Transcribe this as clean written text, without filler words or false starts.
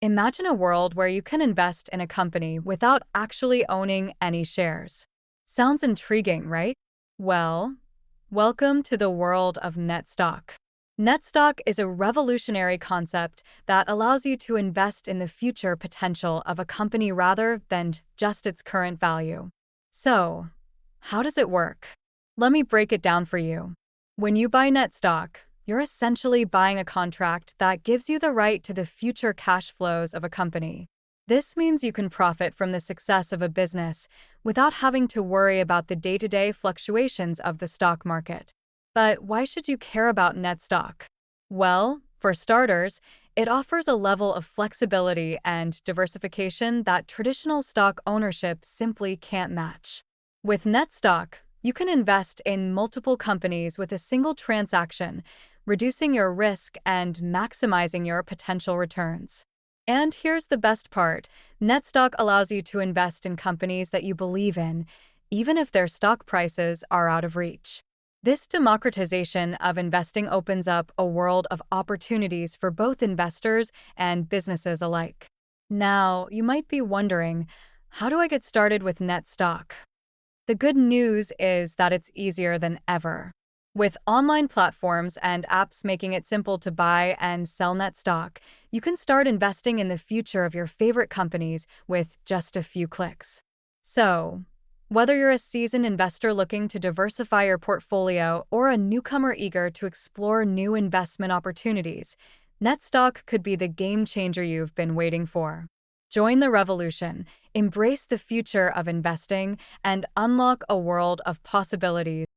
Imagine a world where you can invest in a company without actually owning any shares. Sounds intriguing, right? Well, welcome to the world of net stock. Net stock is a revolutionary concept that allows you to invest in the future potential of a company rather than just its current value. So, how does it work? Let me break it down for you. When you buy net stock, you're essentially buying a contract that gives you the right to the future cash flows of a company. This means you can profit from the success of a business without having to worry about the day-to-day fluctuations of the stock market. But why should you care about net stock? Well, for starters, it offers a level of flexibility and diversification that traditional stock ownership simply can't match. With net stock, you can invest in multiple companies with a single transaction, reducing your risk and maximizing your potential returns. And here's the best part. Net stock allows you to invest in companies that you believe in, even if their stock prices are out of reach. This democratization of investing opens up a world of opportunities for both investors and businesses alike. Now, you might be wondering, how do I get started with net stock? The good news is that it's easier than ever. With online platforms and apps making it simple to buy and sell net stock, you can start investing in the future of your favorite companies with just a few clicks. So, whether you're a seasoned investor looking to diversify your portfolio or a newcomer eager to explore new investment opportunities, net stock could be the game changer you've been waiting for. Join the revolution, embrace the future of investing, and unlock a world of possibilities